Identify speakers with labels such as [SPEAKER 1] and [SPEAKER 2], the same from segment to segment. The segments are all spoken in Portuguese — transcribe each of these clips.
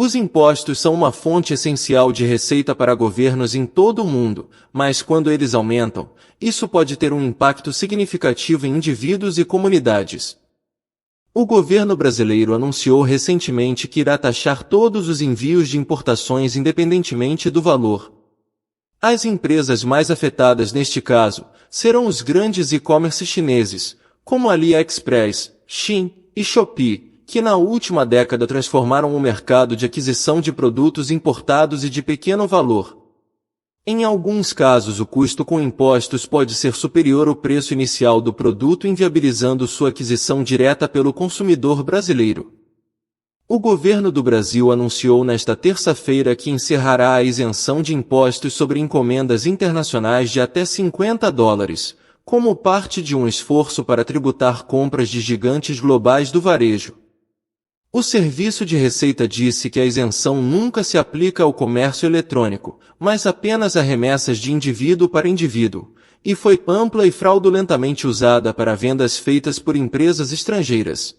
[SPEAKER 1] Os impostos são uma fonte essencial de receita para governos em todo o mundo, mas quando eles aumentam, isso pode ter um impacto significativo em indivíduos e comunidades. O governo brasileiro anunciou recentemente que irá taxar todos os envios de importações independentemente do valor. As empresas mais afetadas neste caso serão os grandes e-commerce chineses, como AliExpress, Shein e Shopee, que na última década transformaram o mercado de aquisição de produtos importados e de pequeno valor. Em alguns casos, o custo com impostos pode ser superior ao preço inicial do produto, inviabilizando sua aquisição direta pelo consumidor brasileiro. O governo do Brasil anunciou nesta terça-feira que encerrará a isenção de impostos sobre encomendas internacionais de até $50, como parte de um esforço para tributar compras de gigantes globais do varejo. O Serviço de Receita disse que a isenção nunca se aplica ao comércio eletrônico, mas apenas a remessas de indivíduo para indivíduo, e foi ampla e fraudulentamente usada para vendas feitas por empresas estrangeiras.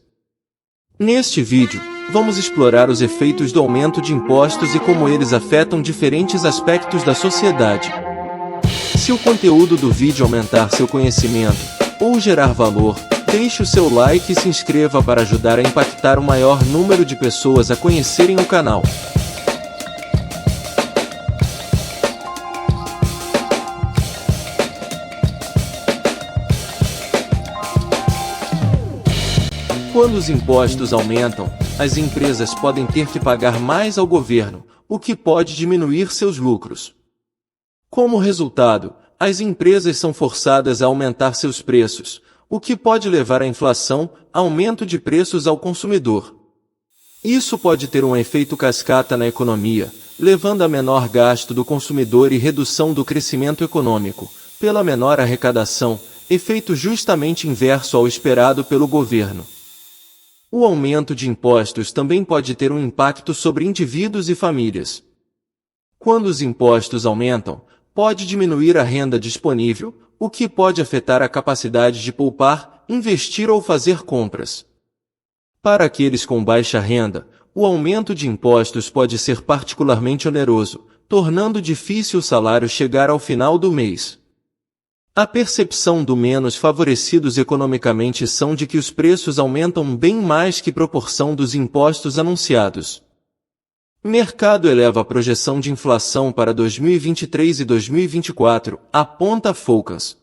[SPEAKER 1] Neste vídeo, vamos explorar os efeitos do aumento de impostos e como eles afetam diferentes aspectos da sociedade. Se o conteúdo do vídeo aumentar seu conhecimento ou gerar valor, deixe o seu like e se inscreva para ajudar a impactar o maior número de pessoas a conhecerem o canal. Quando os impostos aumentam, as empresas podem ter que pagar mais ao governo, o que pode diminuir seus lucros. Como resultado, as empresas são forçadas a aumentar seus preços, o que pode levar à inflação, aumento de preços ao consumidor. Isso pode ter um efeito cascata na economia, levando a menor gasto do consumidor e redução do crescimento econômico, pela menor arrecadação, efeito justamente inverso ao esperado pelo governo. O aumento de impostos também pode ter um impacto sobre indivíduos e famílias. Quando os impostos aumentam, pode diminuir a renda disponível, o que pode afetar a capacidade de poupar, investir ou fazer compras. Para aqueles com baixa renda, o aumento de impostos pode ser particularmente oneroso, tornando difícil o salário chegar ao final do mês. A percepção do menos favorecidos economicamente são de que os preços aumentam bem mais que proporção dos impostos anunciados. O mercado eleva a projeção de inflação para 2023 e 2024, aponta Focus.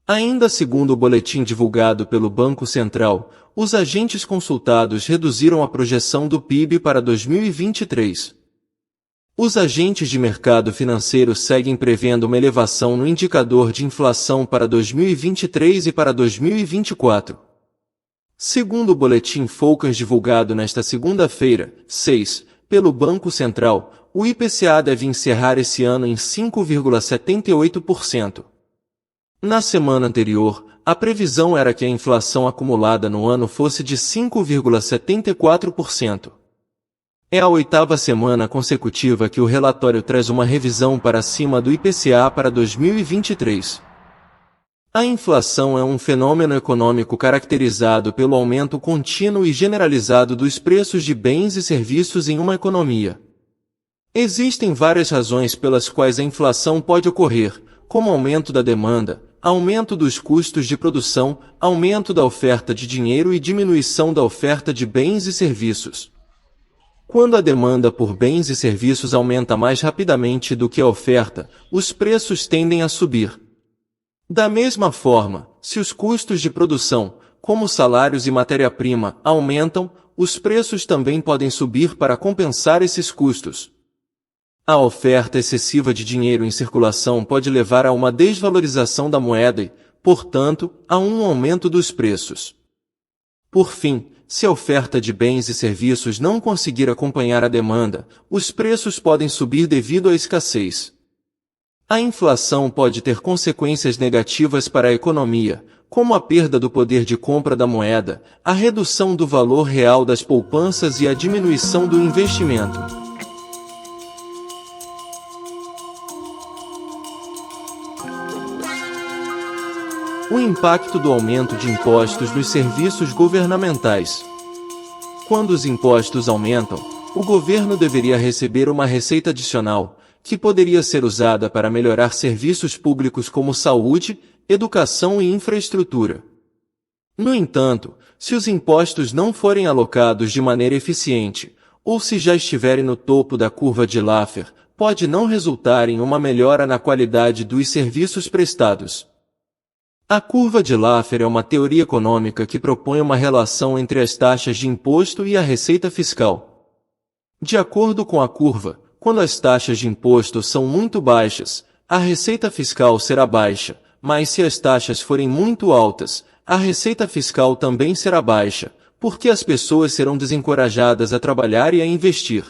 [SPEAKER 1] Ainda segundo o boletim divulgado pelo Banco Central, os agentes consultados reduziram a projeção do PIB para 2023. Os agentes de mercado financeiro seguem prevendo uma elevação no indicador de inflação para 2023 e para 2024. Segundo o boletim Focus divulgado nesta segunda-feira, 6, pelo Banco Central, o IPCA deve encerrar esse ano em 5,78%. Na semana anterior, a previsão era que a inflação acumulada no ano fosse de 5,74%. É a 8ª semana consecutiva que o relatório traz uma revisão para cima do IPCA para 2023. A inflação é um fenômeno econômico caracterizado pelo aumento contínuo e generalizado dos preços de bens e serviços em uma economia. Existem várias razões pelas quais a inflação pode ocorrer, como aumento da demanda, aumento dos custos de produção, aumento da oferta de dinheiro e diminuição da oferta de bens e serviços. Quando a demanda por bens e serviços aumenta mais rapidamente do que a oferta, os preços tendem a subir. Da mesma forma, se os custos de produção, como salários e matéria-prima, aumentam, os preços também podem subir para compensar esses custos. A oferta excessiva de dinheiro em circulação pode levar a uma desvalorização da moeda e, portanto, a um aumento dos preços. Por fim, se a oferta de bens e serviços não conseguir acompanhar a demanda, os preços podem subir devido à escassez. A inflação pode ter consequências negativas para a economia, como a perda do poder de compra da moeda, a redução do valor real das poupanças e a diminuição do investimento. O impacto do aumento de impostos nos serviços governamentais. Quando os impostos aumentam, O governo deveria receber uma receita adicional, que poderia ser usada para melhorar serviços públicos como saúde, educação e infraestrutura. No entanto, se os impostos não forem alocados de maneira eficiente, ou se já estiverem no topo da curva de Laffer, pode não resultar em uma melhora na qualidade dos serviços prestados. A curva de Laffer é uma teoria econômica que propõe uma relação entre as taxas de imposto e a receita fiscal. De acordo com a curva, quando as taxas de imposto são muito baixas, a receita fiscal será baixa, mas se as taxas forem muito altas, a receita fiscal também será baixa, porque as pessoas serão desencorajadas a trabalhar e a investir.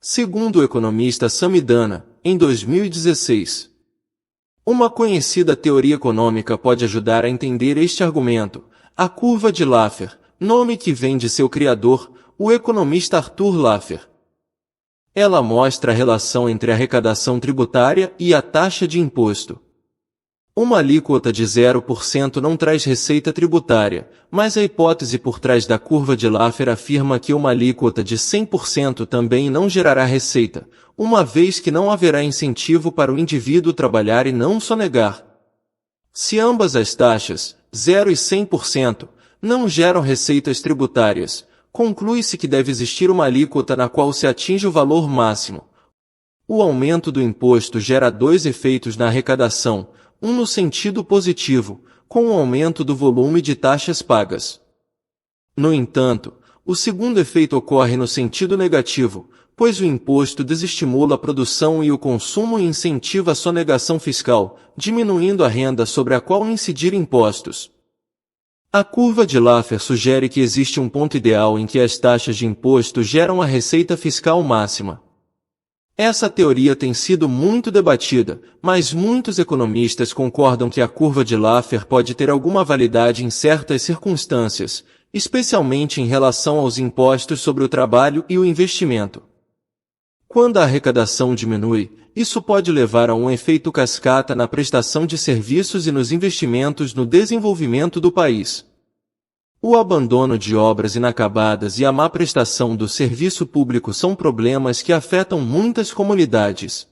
[SPEAKER 1] Segundo o economista Samidana, em 2016. Uma conhecida teoria econômica pode ajudar a entender este argumento, a curva de Laffer, nome que vem de seu criador, o economista Arthur Laffer. Ela mostra a relação entre a arrecadação tributária e a taxa de imposto. Uma alíquota de 0% não traz receita tributária, mas a hipótese por trás da curva de Laffer afirma que uma alíquota de 100% também não gerará receita, uma vez que não haverá incentivo para o indivíduo trabalhar e não sonegar. Se ambas as taxas, 0 e 100%, não geram receitas tributárias, conclui-se que deve existir uma alíquota na qual se atinge o valor máximo. O aumento do imposto gera dois efeitos na arrecadação, um no sentido positivo, com o aumento do volume de taxas pagas. No entanto, o segundo efeito ocorre no sentido negativo, pois o imposto desestimula a produção e o consumo e incentiva a sonegação fiscal, diminuindo a renda sobre a qual incidir impostos. A curva de Laffer sugere que existe um ponto ideal em que as taxas de imposto geram a receita fiscal máxima. Essa teoria tem sido muito debatida, mas muitos economistas concordam que a curva de Laffer pode ter alguma validade em certas circunstâncias, especialmente em relação aos impostos sobre o trabalho e o investimento. Quando a arrecadação diminui, isso pode levar a um efeito cascata na prestação de serviços e nos investimentos no desenvolvimento do país. O abandono de obras inacabadas e a má prestação do serviço público são problemas que afetam muitas comunidades.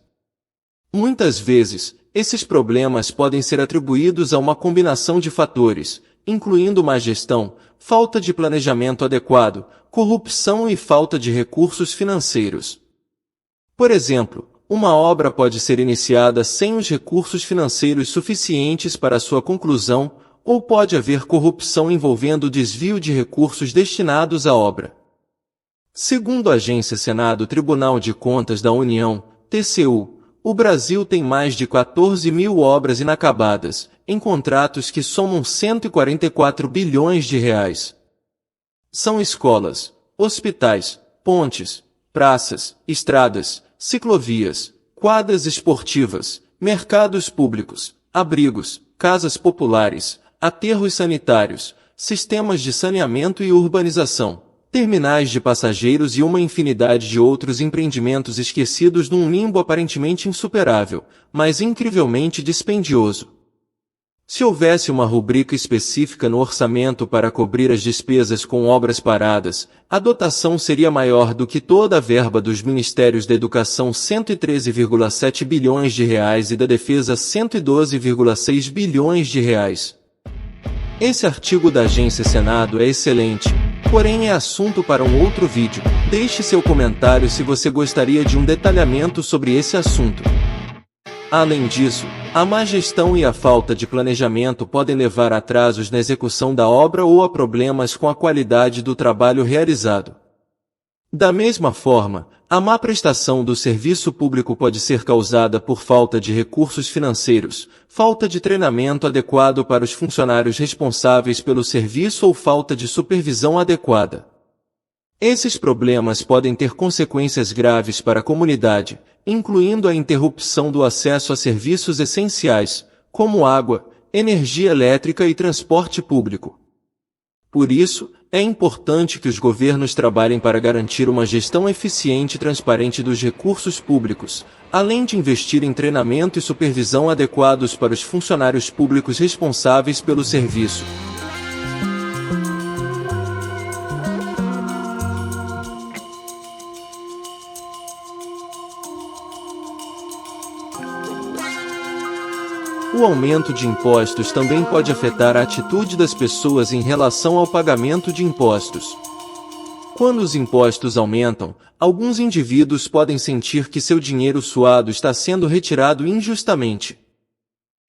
[SPEAKER 1] Muitas vezes, esses problemas podem ser atribuídos a uma combinação de fatores, incluindo má gestão, falta de planejamento adequado, corrupção e falta de recursos financeiros. Por exemplo, uma obra pode ser iniciada sem os recursos financeiros suficientes para sua conclusão, ou pode haver corrupção envolvendo desvio de recursos destinados à obra. Segundo a agência Senado Tribunal de Contas da União, TCU, o Brasil tem mais de 14 mil obras inacabadas, em contratos que somam 144 bilhões de reais. São escolas, hospitais, pontes, praças, estradas, ciclovias, quadras esportivas, mercados públicos, abrigos, casas populares, aterros sanitários, sistemas de saneamento e urbanização, terminais de passageiros e uma infinidade de outros empreendimentos esquecidos num limbo aparentemente insuperável, mas incrivelmente dispendioso. Se houvesse uma rubrica específica no orçamento para cobrir as despesas com obras paradas, a dotação seria maior do que toda a verba dos Ministérios da Educação 113,7 bilhões de reais e da Defesa 112,6 bilhões de reais. Esse artigo da Agência Senado é excelente, porém é assunto para um outro vídeo. Deixe seu comentário se você gostaria de um detalhamento sobre esse assunto. Além disso, a má gestão e a falta de planejamento podem levar a atrasos na execução da obra ou a problemas com a qualidade do trabalho realizado. Da mesma forma, a má prestação do serviço público pode ser causada por falta de recursos financeiros, falta de treinamento adequado para os funcionários responsáveis pelo serviço ou falta de supervisão adequada. Esses problemas podem ter consequências graves para a comunidade, incluindo a interrupção do acesso a serviços essenciais, como água, energia elétrica e transporte público. Por isso, é importante que os governos trabalhem para garantir uma gestão eficiente e transparente dos recursos públicos, além de investir em treinamento e supervisão adequados para os funcionários públicos responsáveis pelo serviço. O aumento de impostos também pode afetar a atitude das pessoas em relação ao pagamento de impostos. Quando os impostos aumentam, alguns indivíduos podem sentir que seu dinheiro suado está sendo retirado injustamente.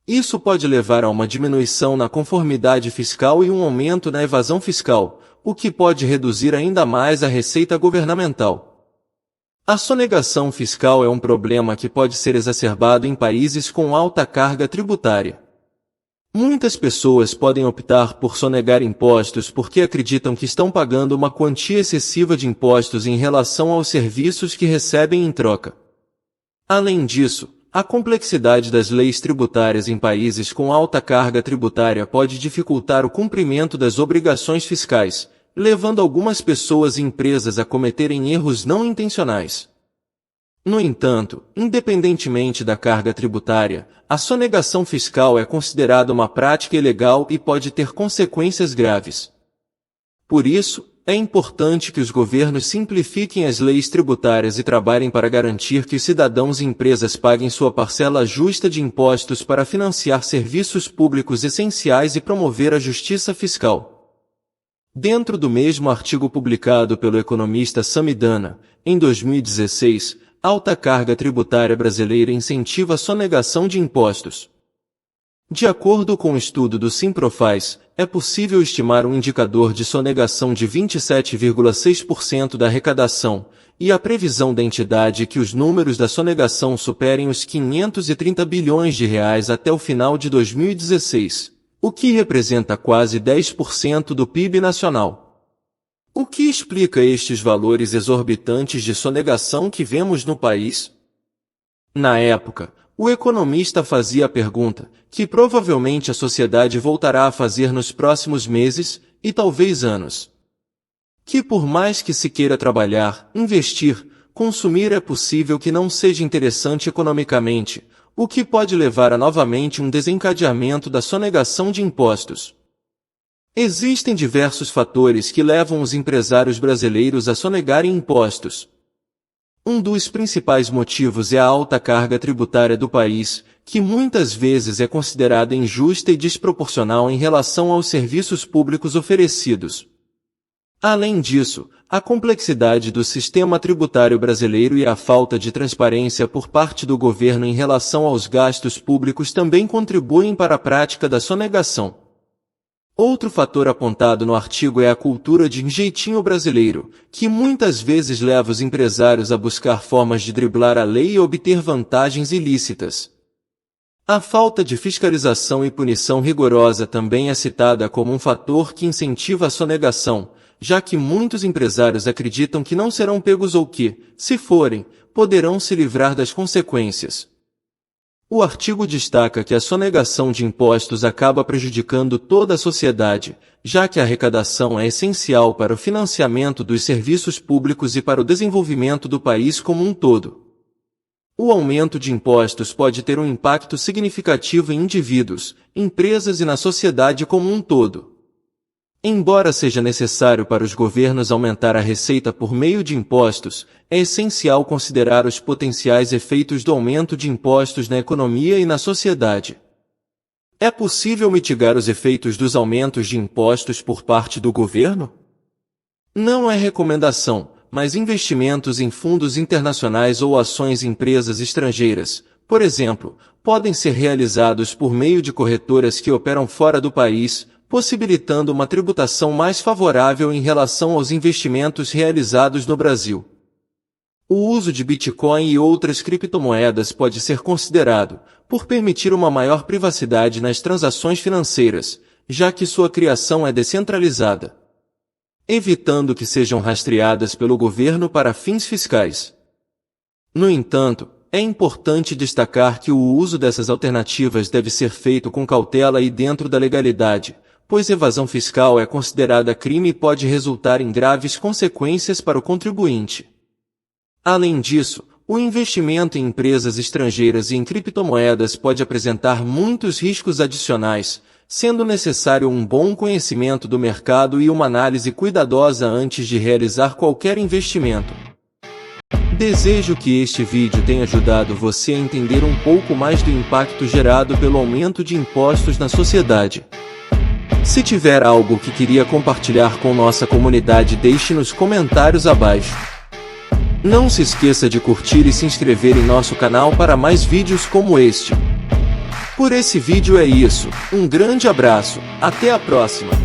[SPEAKER 1] Isso pode levar a uma diminuição na conformidade fiscal e um aumento na evasão fiscal, o que pode reduzir ainda mais a receita governamental. A sonegação fiscal é um problema que pode ser exacerbado em países com alta carga tributária. Muitas pessoas podem optar por sonegar impostos porque acreditam que estão pagando uma quantia excessiva de impostos em relação aos serviços que recebem em troca. Além disso, a complexidade das leis tributárias em países com alta carga tributária pode dificultar o cumprimento das obrigações fiscais, levando algumas pessoas e empresas a cometerem erros não intencionais. No entanto, independentemente da carga tributária, a sonegação fiscal é considerada uma prática ilegal e pode ter consequências graves. Por isso, é importante que os governos simplifiquem as leis tributárias e trabalhem para garantir que os cidadãos e empresas paguem sua parcela justa de impostos para financiar serviços públicos essenciais e promover a justiça fiscal. Dentro do mesmo artigo publicado pelo economista Samidana, em 2016, a alta carga tributária brasileira incentiva a sonegação de impostos. De acordo com o estudo do Simprofaz, é possível estimar um indicador de sonegação de 27,6% da arrecadação, e a previsão da entidade é que os números da sonegação superem os 530 bilhões de reais até o final de 2016, o que representa quase 10% do PIB nacional. O que explica estes valores exorbitantes de sonegação que vemos no país? Na época, o economista fazia a pergunta, que provavelmente a sociedade voltará a fazer nos próximos meses, e talvez anos. Que por mais que se queira trabalhar, investir, consumir é possível que não seja interessante economicamente, o que pode levar a novamente um desencadeamento da sonegação de impostos. Existem diversos fatores que levam os empresários brasileiros a sonegarem impostos. Um dos principais motivos é a alta carga tributária do país, que muitas vezes é considerada injusta e desproporcional em relação aos serviços públicos oferecidos. Além disso, a complexidade do sistema tributário brasileiro e a falta de transparência por parte do governo em relação aos gastos públicos também contribuem para a prática da sonegação. Outro fator apontado no artigo é a cultura de jeitinho brasileiro, que muitas vezes leva os empresários a buscar formas de driblar a lei e obter vantagens ilícitas. A falta de fiscalização e punição rigorosa também é citada como um fator que incentiva a sonegação, já que muitos empresários acreditam que não serão pegos ou que, se forem, poderão se livrar das consequências. O artigo destaca que a sonegação de impostos acaba prejudicando toda a sociedade, já que a arrecadação é essencial para o financiamento dos serviços públicos e para o desenvolvimento do país como um todo. O aumento de impostos pode ter um impacto significativo em indivíduos, empresas e na sociedade como um todo. Embora seja necessário para os governos aumentar a receita por meio de impostos, é essencial considerar os potenciais efeitos do aumento de impostos na economia e na sociedade. É possível mitigar os efeitos dos aumentos de impostos por parte do governo? Não é recomendação, mas investimentos em fundos internacionais ou ações em empresas estrangeiras, por exemplo, podem ser realizados por meio de corretoras que operam fora do país, possibilitando uma tributação mais favorável em relação aos investimentos realizados no Brasil. O uso de Bitcoin e outras criptomoedas pode ser considerado, por permitir uma maior privacidade nas transações financeiras, já que sua criação é descentralizada, evitando que sejam rastreadas pelo governo para fins fiscais. No entanto, é importante destacar que o uso dessas alternativas deve ser feito com cautela e dentro da legalidade, pois evasão fiscal é considerada crime e pode resultar em graves consequências para o contribuinte. Além disso, o investimento em empresas estrangeiras e em criptomoedas pode apresentar muitos riscos adicionais, sendo necessário um bom conhecimento do mercado e uma análise cuidadosa antes de realizar qualquer investimento. Desejo que este vídeo tenha ajudado você a entender um pouco mais do impacto gerado pelo aumento de impostos na sociedade. Se tiver algo que queria compartilhar com nossa comunidade, deixe nos comentários abaixo. Não se esqueça de curtir e se inscrever em nosso canal para mais vídeos como este. Por esse vídeo é isso, um grande abraço, até a próxima!